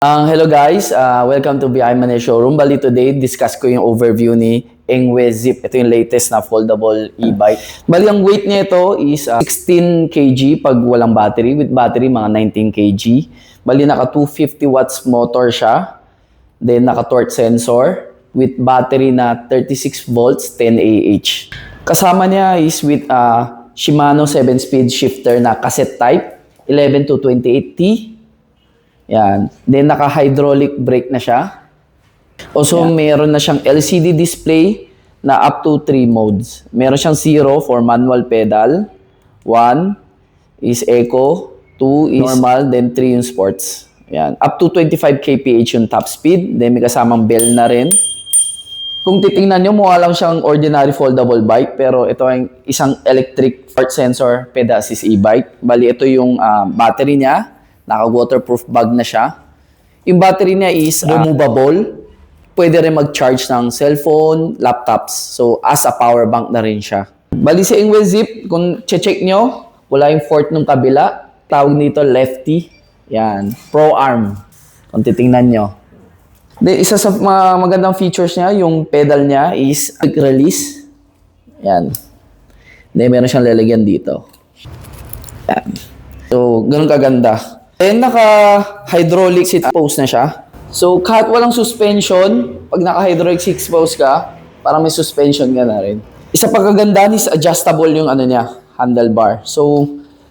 Hello guys, welcome to BI Manil Showroom. Bali today, discuss ko yung overview ni Engwe Zip. Ito yung latest na foldable e-bike. Bali ang weight niya ito is 16 kg pag walang battery. With battery, mga 19 kg. Bali naka 250 watts motor siya. Then naka torque sensor. With battery na 36 volts, 10 Ah. Kasama niya is with Shimano 7-speed shifter na cassette type, 11 to 28T. Yan. Then, naka-hydraulic brake na siya. Also, meron na siyang LCD display na up to 3 modes. Meron siyang 0 for manual pedal. 1 is eco. 2 is normal. Then, 3 yung sports. Yan. Up to 25 kph yung top speed. Then, may kasamang bell na rin. Kung titingnan nyo, mukha lang siyang ordinary foldable bike. Pero ito ay isang electric torque sensor pedal assist e-bike. Bali, ito yung battery niya. Naka-waterproof bag na siya. Yung battery niya is removable. Pwede rin mag-charge ng cellphone, laptops. So, as a power bank na rin siya. Bali sa Engwe Zip, kung check nyo, wala yung fork ng kabila. Tawag nito lefty. Yan. Pro arm. Kung titingnan nyo. Then, isa sa magandang features niya, yung pedal niya is quick release. Yan. Then, meron siyang lalagyan dito. Yan. So, ganun kaganda. And naka-hydraulic seat post na siya. So, kahit walang suspension, pag naka-hydraulic seat post ka, parang may suspension ka na rin. Isa pagkagandahan is adjustable yung niya, handlebar. So,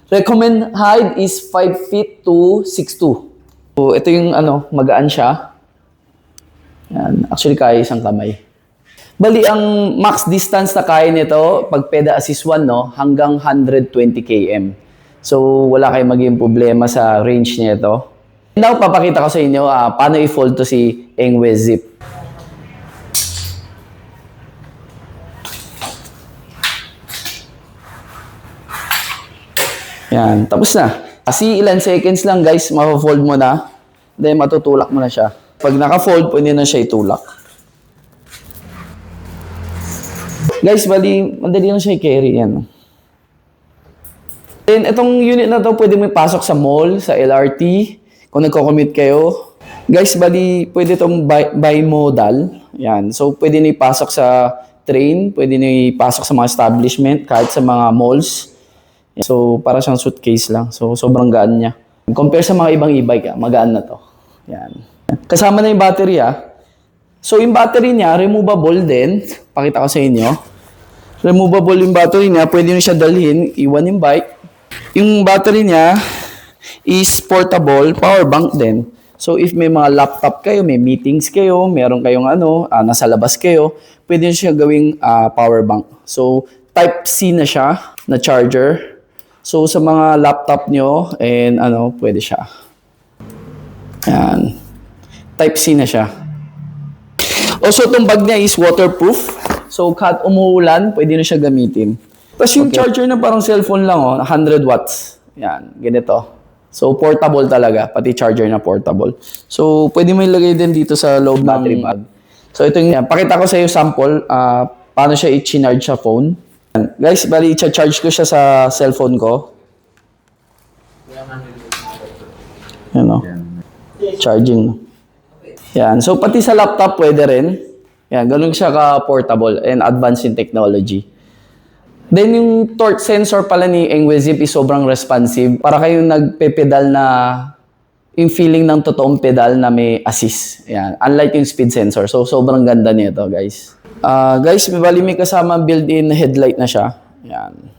recommend height is 5 feet to 6'2". So, ito yung magaan siya. Yan. Actually, kaya isang kamay. Bali, ang max distance na kaya nito, pag pedal assist 1, hanggang 120 km. So, wala kayong maging problema sa range niya ito. Now, papakita ko sa inyo paano i-fold to si Engwe Zip. Yan, tapos na. Kasi ilan seconds lang guys, ma-fold mo na. Then, matutulak mo na siya. Pag naka-fold, pwede na siya itulak. Guys, bali, madali na siya i-carry. Yan. Then, itong unit na to pwede mo ipasok sa mall, sa LRT, kung nagko-commute kayo. Guys, bali, pwede itong bimodal. Yan. So, pwede na ipasok sa train, pwede na ipasok sa mga establishment, kahit sa mga malls. So, para siyang suitcase lang. So, sobrang gaan niya. Compare sa mga ibang e-bike, magaan na to. Yan. Kasama na yung battery, So, yung battery niya, removable din. Pakita ko sa inyo. Removable yung battery niya. Pwede nyo siya dalhin, iwan yung bike. Yung battery niya is portable, power bank din. So, if may mga laptop kayo, may meetings kayo, meron kayong nasa labas kayo, pwede nyo siya gawing power bank. So, Type-C na siya, na charger. So, sa mga laptop nyo, and pwede siya. Yan. Type-C na siya. Also, itong bag niya is waterproof. So, kahit umuulan, pwede na siya gamitin. Tapos yung charger na parang cellphone lang, 100 watts. Yan, ganito. So, portable talaga, pati charger na portable. So, pwede mo ilagay din dito sa loob battery bag. So, ito yung, pakita ko sa iyo sample, paano siya i-charge sa phone. Yan. Guys, bali, i-charge ko siya sa cellphone ko. Yan charging. Yan. So, pati sa laptop pwede rin. Yan, ganun siya ka-portable and advanced in technology. Then, yung torque sensor pala ni Engwe Zip is sobrang responsive. Para kayong nagpe-pedal na yung feeling ng totoong pedal na may assist. Yan. Unlike yung speed sensor. So, sobrang ganda nito, guys. Guys, bali may kasama built-in headlight na siya. Yan.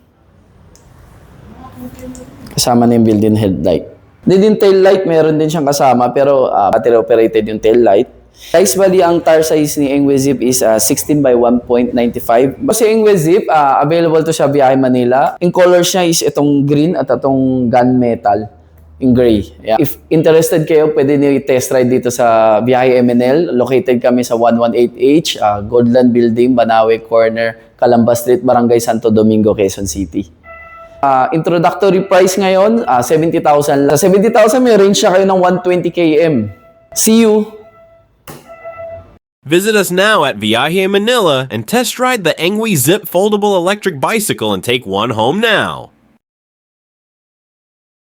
Kasama na yung built-in headlight. Then, yung tail light, meron din siyang kasama. Pero, battery operated yung tail light. Guys, bali ang tire size ni Engwe Zip is 16 by 1.95. Kasi Engwe Zip, available to sa BI Manila. Yung colors niya is itong green at itong gunmetal, yung gray. Yeah. If interested kayo, pwede niyo i-test ride dito sa BI MNL. Located kami sa 118H, Goldland Building, Banawe Corner, Calamba Street, Barangay Santo Domingo, Quezon City. Introductory price ngayon, 70,000. Sa 70,000 may range siya kayo ng 120 km. See you! Visit us now at Viaje Manila and test ride the Engwe Zip foldable electric bicycle and take one home now.